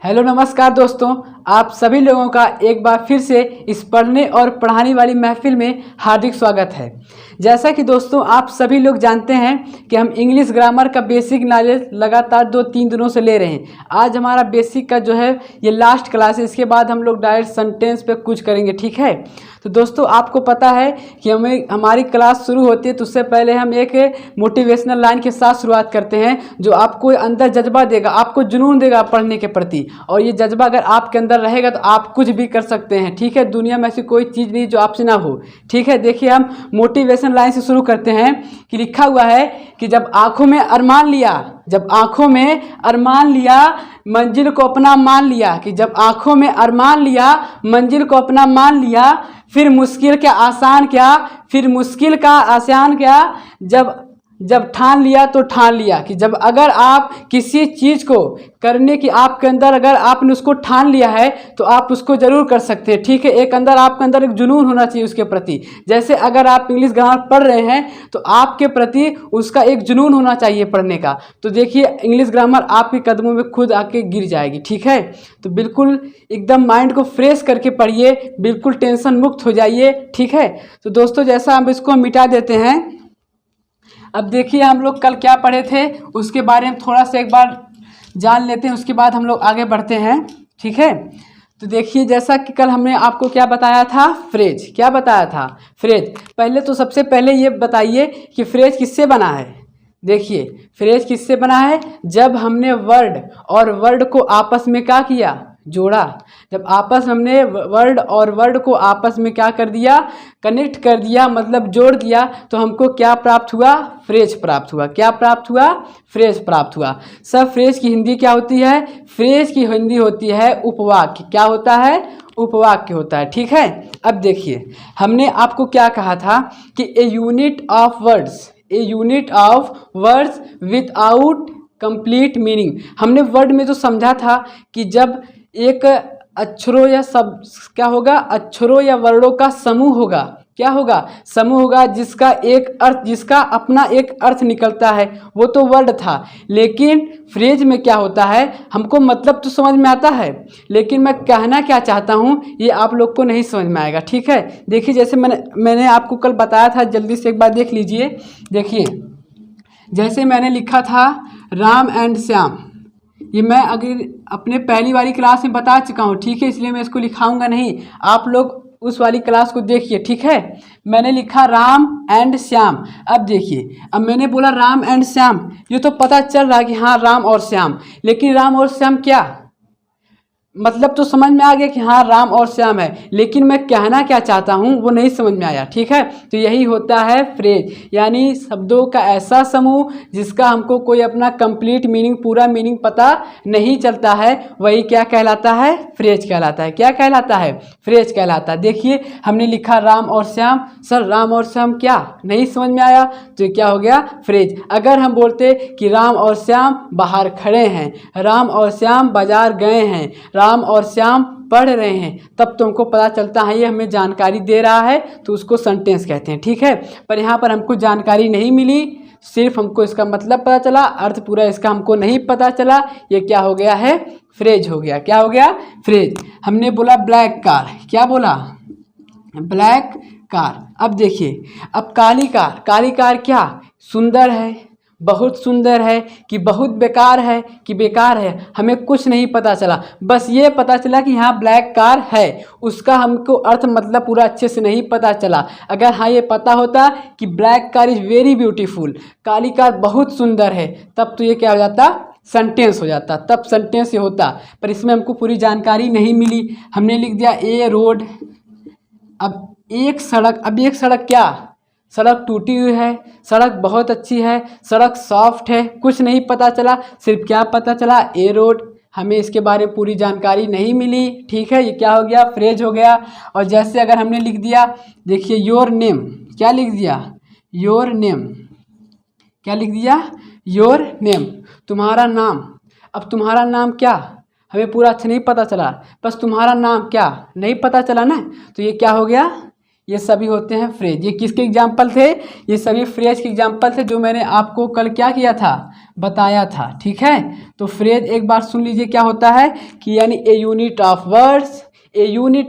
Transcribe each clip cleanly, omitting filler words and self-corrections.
Hello नमस्कार दोस्तों, आप सभी लोगों का एक बार फिर से इस पढ़ने और पढ़ाने वाली महफिल में हार्दिक स्वागत है। जैसा कि दोस्तों आप सभी लोग जानते हैं कि हम इंग्लिश ग्रामर का बेसिक नॉलेज लगातार 2-3 दिनों से ले रहे हैं। आज हमारा बेसिक का जो है ये लास्ट क्लास है। इसके बाद हम लोग डायरेक्ट सेंटेंस पे कुछ करेंगे, ठीक है। तो दोस्तों आपको पता है कि हमारी क्लास शुरू होती है तो उससे पहले हम एक मोटिवेशनल लाइन के साथ शुरुआत करते हैं जो आपको अंदर जज्बा देगा, आपको जुनून देगा पढ़ने के प्रति। और ये जज्बा अगर आपके अंदर रहेगा तो आप कुछ भी कर सकते हैं, ठीक है। दुनिया में ऐसी कोई चीज़ नहीं जो आपसे ना हो, ठीक है। देखिए हम मोटिवेशन लाइन से शुरू करते हैं कि लिखा हुआ है कि जब आंखों में अरमान लिया, जब आंखों में अरमान लिया मंजिल को अपना मान लिया, कि जब आंखों में अरमान लिया मंजिल को अपना मान लिया, फिर मुश्किल क्या आसान क्या, फिर मुश्किल का आसान क्या, जब ठान लिया तो ठान लिया। कि जब अगर आप किसी चीज़ को करने की आपके अंदर अगर आपने उसको ठान लिया है तो आप उसको ज़रूर कर सकते हैं, ठीक है। एक अंदर आपके अंदर एक जुनून होना चाहिए उसके प्रति। जैसे अगर आप इंग्लिश ग्रामर पढ़ रहे हैं तो आपके प्रति उसका एक जुनून होना चाहिए पढ़ने का। तो देखिए इंग्लिश ग्रामर आपके कदमों में खुद आके गिर जाएगी, ठीक है। तो बिल्कुल एकदम माइंड को फ्रेश करके पढ़िए, बिल्कुल टेंशन मुक्त हो जाइए, ठीक है। तो दोस्तों जैसा हम इसको मिटा देते हैं, अब देखिए हम लोग कल क्या पढ़े थे उसके बारे में थोड़ा सा एक बार जान लेते हैं, उसके बाद हम लोग आगे बढ़ते हैं, ठीक है। तो देखिए जैसा कि कल हमने आपको क्या बताया था, फ्रेज। क्या बताया था? फ्रेज। पहले तो सबसे पहले ये बताइए कि फ्रेज किससे बना है। देखिए फ्रेज किससे बना है? जब हमने वर्ड और वर्ड को आपस में क्या किया, जोड़ा। जब आपस में हमने वर्ड और वर्ड को आपस में क्या कर दिया, कनेक्ट कर दिया, मतलब जोड़ दिया, तो हमको क्या प्राप्त हुआ? फ्रेज प्राप्त हुआ। क्या प्राप्त हुआ? फ्रेज प्राप्त हुआ। सब फ्रेज की हिंदी क्या होती है? फ्रेज की हिंदी होती है उपवाक्य। क्या होता है? उपवाक्य होता है, ठीक है। अब देखिए हमने आपको क्या कहा था कि a unit of words, a unit of words without complete meaning. हमने वर्ड में तो समझा था कि जब एक अक्षरों या सब क्या होगा, अक्षरों या वर्णों का समूह होगा। क्या होगा? समूह होगा जिसका एक अर्थ, जिसका अपना एक अर्थ निकलता है, वो तो वर्ड था। लेकिन फ्रेज में क्या होता है, हमको मतलब तो समझ में आता है लेकिन मैं कहना क्या चाहता हूँ ये आप लोग को नहीं समझ में आएगा, ठीक है। देखिए जैसे मैंने आपको कल बताया था, जल्दी से एक बार देख लीजिए। देखिए जैसे मैंने लिखा था राम एंड श्याम, ये मैं अगर अपने पहली वाली क्लास में बता चुका हूँ, ठीक है, इसलिए मैं इसको लिखाऊंगा नहीं। आप लोग उस वाली क्लास को देखिए, ठीक है। मैंने लिखा राम एंड श्याम। अब देखिए अब मैंने बोला राम एंड श्याम, ये तो पता चल रहा है कि हाँ राम और श्याम, लेकिन राम और श्याम क्या मतलब तो समझ में आ गया कि हाँ राम और श्याम है, लेकिन मैं कहना क्या चाहता हूँ वो नहीं समझ में आया, ठीक है। तो यही होता है फ्रेज, यानी शब्दों का ऐसा समूह जिसका हमको कोई अपना कंप्लीट मीनिंग, पूरा मीनिंग पता नहीं चलता है, वही क्या कहलाता है? फ्रेज कहलाता है। क्या कहलाता है? फ्रेज कहलाता है। देखिए हमने लिखा राम और श्याम, सर राम और श्याम क्या नहीं समझ में आया, तो क्या हो गया? फ्रेज। अगर हम बोलते कि राम और श्याम बाहर खड़े हैं, राम और श्याम बाजार गए हैं, राम और श्याम पढ़ रहे हैं, तब तो हमको पता चलता है ये हमें जानकारी दे रहा है, तो उसको सेंटेंस कहते हैं, ठीक है। पर यहाँ पर हमको जानकारी नहीं मिली, सिर्फ हमको इसका मतलब पता चला, अर्थ पूरा इसका हमको नहीं पता चला। ये क्या हो गया है? फ्रेज हो गया। क्या हो गया? फ्रेज। हमने बोला ब्लैक कार, क्या बोला? Black car. अब देखिए अब काली कार, काली कार क्या सुंदर है, बहुत सुंदर है, कि बहुत बेकार है, कि बेकार है, हमें कुछ नहीं पता चला। बस ये पता चला कि यहाँ ब्लैक कार है, उसका हमको अर्थ मतलब पूरा अच्छे से नहीं पता चला। अगर हाँ ये पता होता कि black car is very beautiful, Kali car बहुत सुंदर है, तब तो ये क्या हो जाता? सेंटेंस हो जाता, तब सेंटेंस ये होता। पर इसमें हमको पूरी जानकारी नहीं मिली। हमने लिख दिया ए रोड। अब एक सड़क, अब एक सड़क क्या, सड़क टूटी हुई है, सड़क बहुत अच्छी है, सड़क सॉफ्ट है, कुछ नहीं पता चला। सिर्फ क्या पता चला? ए रोड। हमें इसके बारे में पूरी जानकारी नहीं मिली, ठीक है। ये क्या हो गया? फ्रेज हो गया। और जैसे अगर हमने लिख दिया, देखिए योर नेम, क्या लिख दिया? Your name. क्या लिख दिया? योर नेम, तुम्हारा नाम। अब तुम्हारा नाम क्या, हमें पूरा अच्छा नहीं पता चला, बस तुम्हारा नाम क्या नहीं पता चला ना, तो ये क्या हो गया? ये सभी होते हैं फ्रेज। ये किसके एग्जाम्पल थे? ये सभी फ्रेज के एग्जाम्पल थे जो मैंने आपको कल क्या किया था, बताया था। ठीक है, तो फ्रेज एक बार सुन लीजिए क्या होता है कि यानी a unit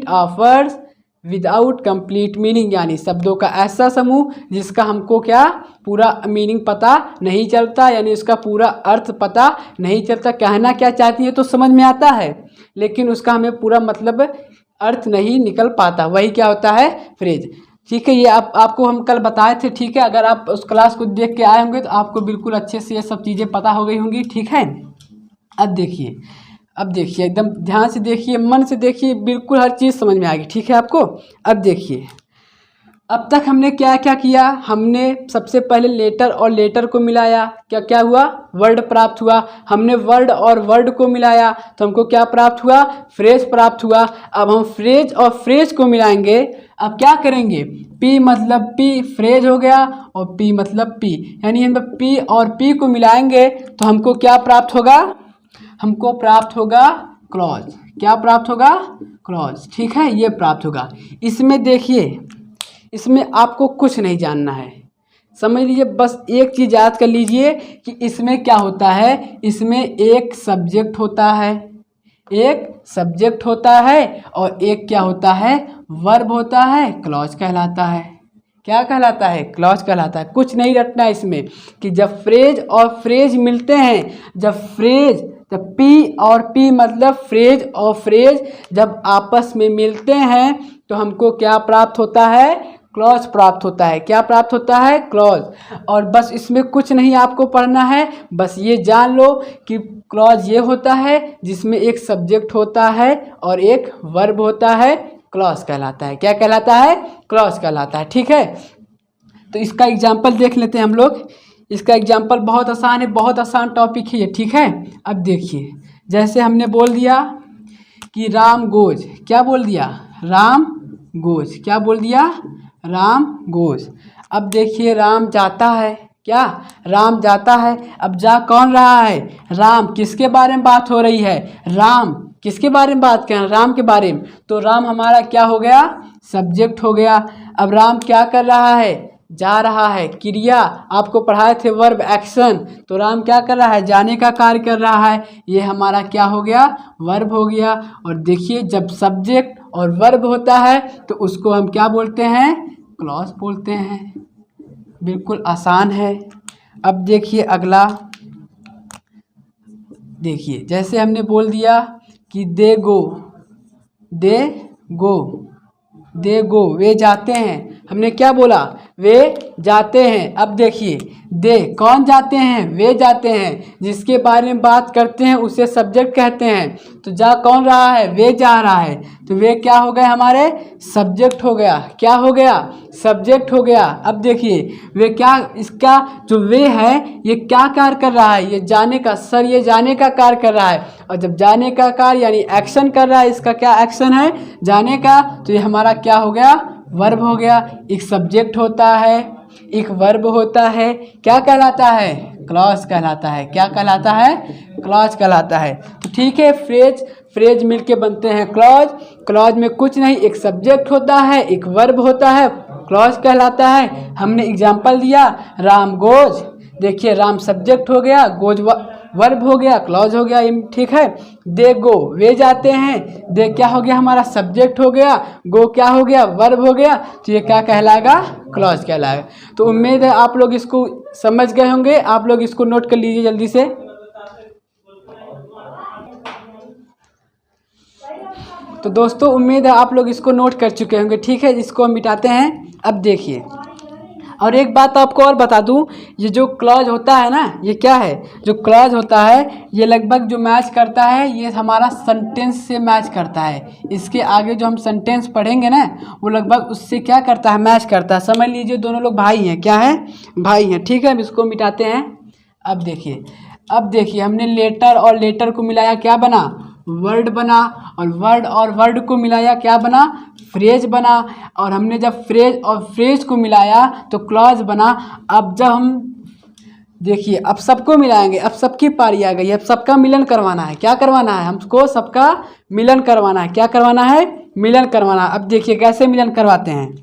of words without complete meaning, यानी शब्दों का ऐसा समूह जिसका हमको क्या पूरा मीनिंग पता नहीं चलता, यानी उसका पूरा अर्थ पता नहीं चलता। कहना क्या चाहती है तो समझ में आता है, लेकिन उसका हमें पूरा मतलब अर्थ नहीं निकल पाता, वही क्या होता है फ्रेज। ठीक है, ये आपको हम कल बताए थे। ठीक है, अगर आप उस क्लास को देख के आए होंगे तो आपको बिल्कुल अच्छे से ये सब चीज़ें पता हो गई होंगी। ठीक है, अब देखिए एकदम ध्यान से देखिए, मन से देखिए, बिल्कुल हर चीज़ समझ में आएगी। ठीक है आपको, अब देखिए अब तक हमने क्या क्या किया। हमने सबसे पहले लेटर और लेटर को मिलाया, क्या क्या हुआ, वर्ड प्राप्त हुआ। हमने वर्ड और वर्ड को मिलाया तो हमको क्या प्राप्त हुआ, फ्रेज प्राप्त हुआ। अब हम फ्रेज और फ्रेज को मिलाएंगे। अब क्या करेंगे, पी मतलब पी फ्रेज हो गया और पी मतलब पी, यानी हम पी और पी को मिलाएंगे तो हमको क्या प्राप्त होगा, हमको प्राप्त होगा क्लॉज। क्या प्राप्त होगा, क्लॉज। ठीक है, ये प्राप्त होगा। इसमें देखिए, इसमें आपको कुछ नहीं जानना है, समझ लीजिए, बस एक चीज़ याद कर लीजिए कि इसमें क्या होता है, इसमें एक सब्जेक्ट होता है, और एक क्या होता है, वर्ब होता है, क्लॉज कहलाता है। क्या कहलाता है, क्लॉज कहलाता है। कुछ नहीं रटना इसमें कि जब फ्रेज और फ्रेज मिलते हैं, जब पी और पी मतलब फ्रेज और फ्रेज जब आपस में मिलते हैं तो हमको क्या प्राप्त होता है, क्लॉज प्राप्त होता है। क्या प्राप्त होता है, क्लॉज। और बस इसमें कुछ नहीं आपको पढ़ना है, बस ये जान लो कि क्लॉज ये होता है जिसमें एक सब्जेक्ट होता है और एक वर्ब होता है, क्लॉज कहलाता है। क्या कहलाता है, क्लॉज कहलाता है। ठीक है, तो इसका एग्जाम्पल देख लेते हैं हम लोग। इसका एग्जाम्पल बहुत आसान है, बहुत आसान टॉपिक है ये। ठीक है, अब देखिए, जैसे हमने बोल दिया कि राम गोज, क्या बोल दिया, राम गोज, क्या बोल दिया, राम गोज। अब देखिए राम जाता है, क्या, राम जाता है। अब जा कौन रहा है, राम। किसके बारे में बात हो रही है, राम। किसके बारे में बात कर रहे हैं, राम के बारे में। तो राम हमारा क्या हो गया, सब्जेक्ट हो गया। अब राम क्या कर रहा है, जा रहा है। क्रिया आपको पढ़ाए थे वर्ब एक्शन, तो राम क्या कर रहा है, जाने का कार्य कर रहा है। ये हमारा क्या हो गया, वर्ब हो गया। और देखिए जब सब्जेक्ट और वर्ब होता है तो उसको हम क्या बोलते हैं, क्लॉज बोलते हैं। बिल्कुल आसान है। अब देखिए अगला, देखिए जैसे हमने बोल दिया कि दे गो, वे जाते हैं। हमने क्या बोला, वे जाते हैं। अब देखिए दे कौन जाते हैं, वे जाते हैं। जिसके बारे में बात करते हैं उसे सब्जेक्ट कहते हैं। तो जा कौन रहा है, वे जा रहा है। तो वे क्या हो गए, हमारे सब्जेक्ट हो गया। क्या हो गया, सब्जेक्ट हो गया। अब देखिए वे क्या, इसका जो वे है ये क्या कार्य कर रहा है, ये जाने का, सर ये जाने का कार्य कर रहा है। और जब जाने का कार्य यानी एक्शन कर रहा है, इसका क्या एक्शन है, जाने का, तो ये हमारा क्या हो गया, वर्ब हो गया। एक सब्जेक्ट होता है, एक वर्ब होता है, क्या कहलाता है, क्लॉज कहलाता है। क्या कहलाता है, क्लॉज कहलाता है। तो ठीक है, फ्रेज मिलके बनते हैं क्लॉज। क्लॉज में कुछ नहीं, एक सब्जेक्ट होता है, एक वर्ब होता है, क्लॉज कहलाता है। हमने एग्जाम्पल दिया राम गोज, देखिए राम सब्जेक्ट हो गया, गोज वर्ब हो गया, क्लॉज हो गया। ठीक है, दे गो, वे जाते हैं। दे क्या हो गया, हमारा सब्जेक्ट हो गया, गो क्या हो गया, वर्ब हो गया। तो ये क्या कहलाएगा, क्लॉज कहलाएगा। तो उम्मीद है आप लोग इसको समझ गए होंगे। आप लोग इसको नोट कर लीजिए जल्दी से। तो दोस्तों उम्मीद है आप लोग इसको नोट कर चुके होंगे। ठीक है, इसको हम मिटाते हैं। अब देखिए, और एक बात आपको और बता दूं, ये जो क्लॉज होता है ना, ये क्या है, जो क्लॉज होता है ये लगभग जो मैच करता है, ये हमारा सेंटेंस से मैच करता है। इसके आगे जो हम सेंटेंस पढ़ेंगे ना, वो लगभग उससे क्या करता है, मैच करता है। समझ लीजिए दोनों लोग भाई हैं, क्या है, भाई हैं। ठीक है, हम इसको मिटाते हैं। अब देखिए हमने लेटर और लेटर को मिलाया, क्या बना, वर्ड बना। और वर्ड को मिलाया, क्या बना, फ्रेज बना। और हमने जब फ्रेज और फ्रेज को मिलाया तो क्लॉज बना। अब जब हम देखिए, अब सबको मिलाएंगे, अब सबकी पारी आ गई, अब सबका मिलन करवाना है। क्या करवाना है, हमको सबका मिलन करवाना है। क्या करवाना है, मिलन करवाना। अब देखिए कैसे मिलन करवाते हैं।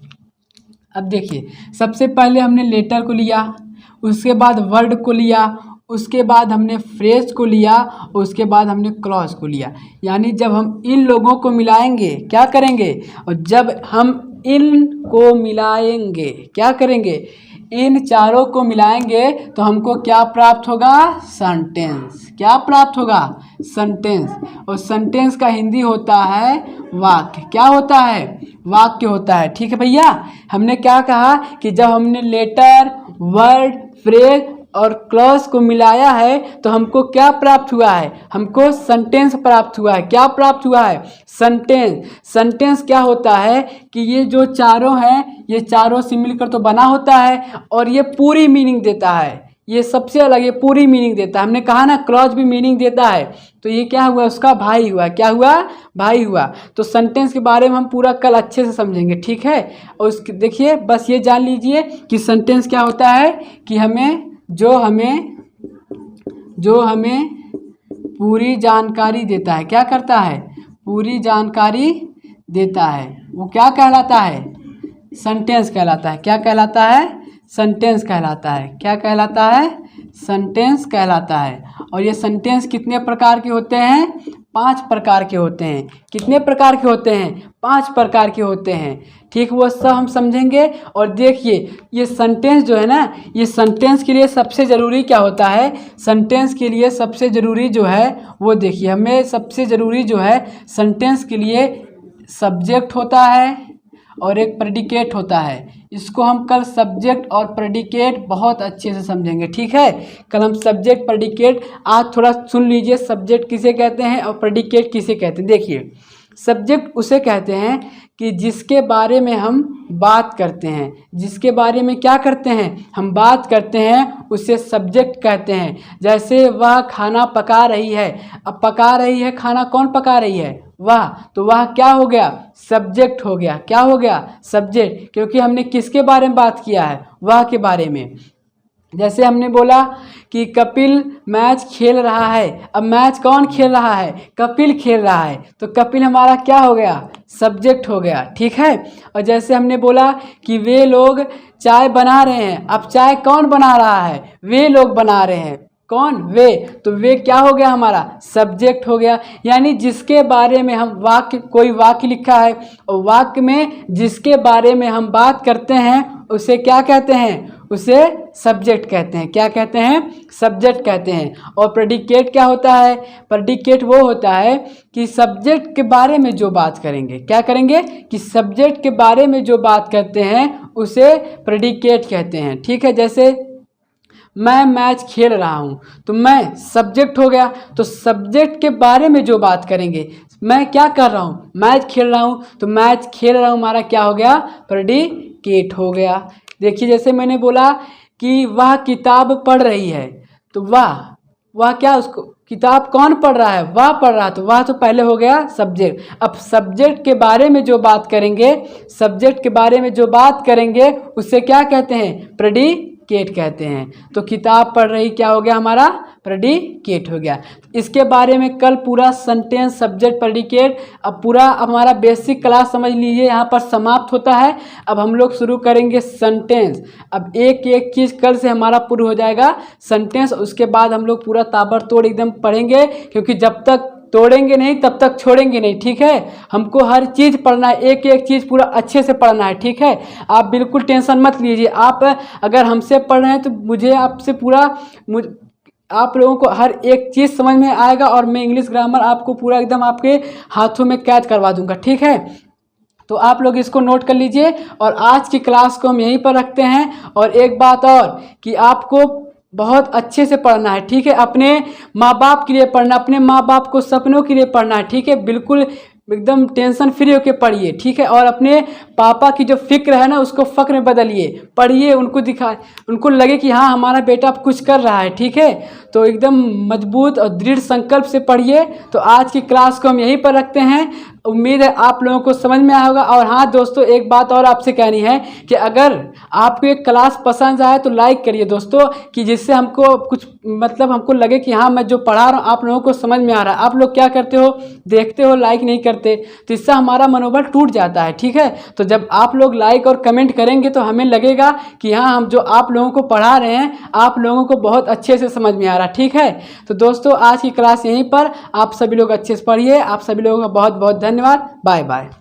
अब देखिए सबसे पहले हमने लेटर को लिया, उसके बाद वर्ड को लिया, उसके बाद हमने फ्रेज को लिया, उसके बाद हमने क्लॉज को लिया। यानी जब हम इन लोगों को मिलाएंगे क्या करेंगे, और जब हम इन को मिलाएंगे क्या करेंगे, इन चारों को मिलाएंगे तो हमको क्या प्राप्त होगा, सेंटेंस। क्या प्राप्त होगा, सेंटेंस। और सेंटेंस का हिंदी होता है वाक्य। क्या होता है, वाक्य होता है। ठीक है भैया, हमने क्या कहा कि जब हमने लेटर, वर्ड, फ्रेज और क्लॉज को मिलाया है तो हमको क्या प्राप्त हुआ है, हमको सेंटेंस प्राप्त हुआ है। क्या प्राप्त हुआ है, सेंटेंस। सेंटेंस क्या होता है कि ये जो चारों हैं, ये चारों से मिलकर तो बना होता है और ये पूरी मीनिंग देता है। ये सबसे अलग, ये पूरी मीनिंग देता है। हमने कहा ना क्लॉज भी मीनिंग देता है, तो ये क्या हुआ, उसका भाई हुआ। क्या हुआ, भाई हुआ। तो सेंटेंस के बारे में हम पूरा कल अच्छे से समझेंगे। ठीक है, और उसके देखिए बस ये जान लीजिए कि सेंटेंस क्या होता है कि जो हमें पूरी जानकारी देता है। क्या करता है, पूरी जानकारी देता है। वो क्या कहलाता है, सेंटेंस कहलाता है। क्या कहलाता है, सेंटेंस कहलाता है। क्या कहलाता है, सेंटेंस कहलाता है। और ये सेंटेंस कितने प्रकार के होते हैं, 5 प्रकार के होते हैं। कितने प्रकार के होते हैं, 5 प्रकार के होते हैं। ठीक, वो सब हम समझेंगे। और देखिए ये सेंटेंस जो है ना, ये सेंटेंस के लिए सबसे ज़रूरी क्या होता है, सेंटेंस के लिए सबसे ज़रूरी जो है वो देखिए, हमें सबसे ज़रूरी जो है सेंटेंस के लिए सब्जेक्ट होता है और एक प्रेडिकेट होता है। इसको हम कल सब्जेक्ट और प्रेडिकेट बहुत अच्छे से समझेंगे। ठीक है, कल हम सब्जेक्ट प्रेडिकेट, आज थोड़ा सुन लीजिए सब्जेक्ट किसे कहते हैं और प्रेडिकेट किसे कहते हैं। देखिए सब्जेक्ट उसे कहते हैं कि जिसके बारे में हम बात करते हैं, जिसके बारे में क्या करते हैं, हम बात करते हैं, उसे सब्जेक्ट कहते हैं। जैसे वह खाना पका रही है, अब पका रही है खाना, कौन पका रही है, वह। तो वह क्या हो गया, सब्जेक्ट हो गया। क्या हो गया, सब्जेक्ट, क्योंकि हमने किसके बारे में बात किया है, वह के बारे में। जैसे हमने बोला कि कपिल मैच खेल रहा है, अब मैच कौन खेल रहा है, कपिल खेल रहा है, तो कपिल हमारा क्या हो गया, सब्जेक्ट हो गया। ठीक है, और जैसे हमने बोला कि वे लोग चाय बना रहे हैं, अब चाय कौन बना रहा है, वे लोग बना रहे हैं, कौन, वे। तो वे क्या हो गया, हमारा सब्जेक्ट हो गया। यानी जिसके बारे में हम वाक्य, कोई वाक्य लिखा है और वाक्य में जिसके बारे में हम बात करते हैं उसे क्या कहते हैं, उसे सब्जेक्ट कहते हैं। क्या कहते हैं, सब्जेक्ट कहते हैं। और प्रेडिकेट क्या होता है, प्रेडिकेट वो होता है कि सब्जेक्ट के बारे में जो बात करेंगे, क्या करेंगे, कि सब्जेक्ट के बारे में जो बात करते हैं उसे प्रेडिकेट कहते हैं। ठीक है, जैसे मैं मैच खेल रहा हूँ, तो मैं सब्जेक्ट हो गया। तो सब्जेक्ट के बारे में जो बात करेंगे, मैं क्या कर रहा हूँ, मैच खेल रहा हूँ, तो मैच खेल रहा हूँ हमारा क्या हो गया, प्रेडिकेट हो गया। देखिए जैसे मैंने बोला कि वह किताब पढ़ रही है, तो वह क्या, उसको किताब कौन पढ़ रहा है, वह पढ़ रहा है, तो वह तो पहले हो गया सब्जेक्ट। अब सब्जेक्ट के बारे में जो बात करेंगे, सब्जेक्ट के बारे में जो बात करेंगे उसे क्या कहते हैं, प्रेडिकेट कहते हैं। तो किताब पढ़ रही क्या हो गया, हमारा प्रेडिकेट हो गया। इसके बारे में कल पूरा सेंटेंस, सब्जेक्ट, प्रेडिकेट, अब पूरा हमारा बेसिक क्लास समझ लीजिए यहाँ पर समाप्त होता है। अब हम लोग शुरू करेंगे सेंटेंस। अब एक एक चीज़ कल से हमारा पूरा हो जाएगा सेंटेंस। उसके बाद हम लोग पूरा ताबड़तोड़ एकदम पढ़ेंगे, क्योंकि जब तक तोड़ेंगे नहीं तब तक छोड़ेंगे नहीं। ठीक है, हमको हर चीज़ पढ़ना है, एक एक चीज़ पूरा अच्छे से पढ़ना है। ठीक है, आप बिल्कुल टेंशन मत लीजिए। आप अगर हमसे पढ़ रहे हैं तो मुझे आपसे पूरा आप लोगों को हर एक चीज़ समझ में आएगा, और मैं इंग्लिश ग्रामर आपको पूरा एकदम आपके हाथों में कैद करवा दूंगा। ठीक है, तो आप लोग इसको नोट कर लीजिए। और आज की क्लास को हम यहीं पर रखते हैं। और एक बात और कि आपको बहुत अच्छे से पढ़ना है। ठीक है, अपने माँ बाप के लिए पढ़ना, अपने माँ बाप को सपनों के लिए पढ़ना है। ठीक है, बिल्कुल एकदम टेंशन फ्री होके पढ़िए। ठीक है, और अपने पापा की जो फिक्र है ना उसको फ़क्र में बदलिए, पढ़िए, उनको दिखा, उनको लगे कि हाँ हमारा बेटा अब कुछ कर रहा है। ठीक है, तो एकदम मजबूत और दृढ़ संकल्प से पढ़िए। तो आज की क्लास को हम यहीं पर रखते हैं। उम्मीद है आप लोगों को समझ में आया होगा। और हाँ दोस्तों, एक बात और आपसे कहनी है कि अगर आपको एक क्लास पसंद आए तो लाइक करिए दोस्तों, कि जिससे हमको कुछ मतलब हमको लगे कि हाँ मैं जो पढ़ा रहा हूँ आप लोगों को समझ में आ रहा है। आप लोग क्या करते हो, देखते हो, लाइक नहीं करते, तो इससे हमारा मनोबल टूट जाता है। ठीक है, तो जब आप लोग लाइक और कमेंट करेंगे तो हमें लगेगा कि हाँ हम जो आप लोगों को पढ़ा रहे हैं आप लोगों को बहुत अच्छे से समझ में आ रहा है। ठीक है, तो दोस्तों आज की क्लास यहीं पर, आप सभी लोग अच्छे से पढ़िए। आप सभी लोगों का बहुत बहुत धन्यवाद। Bye bye.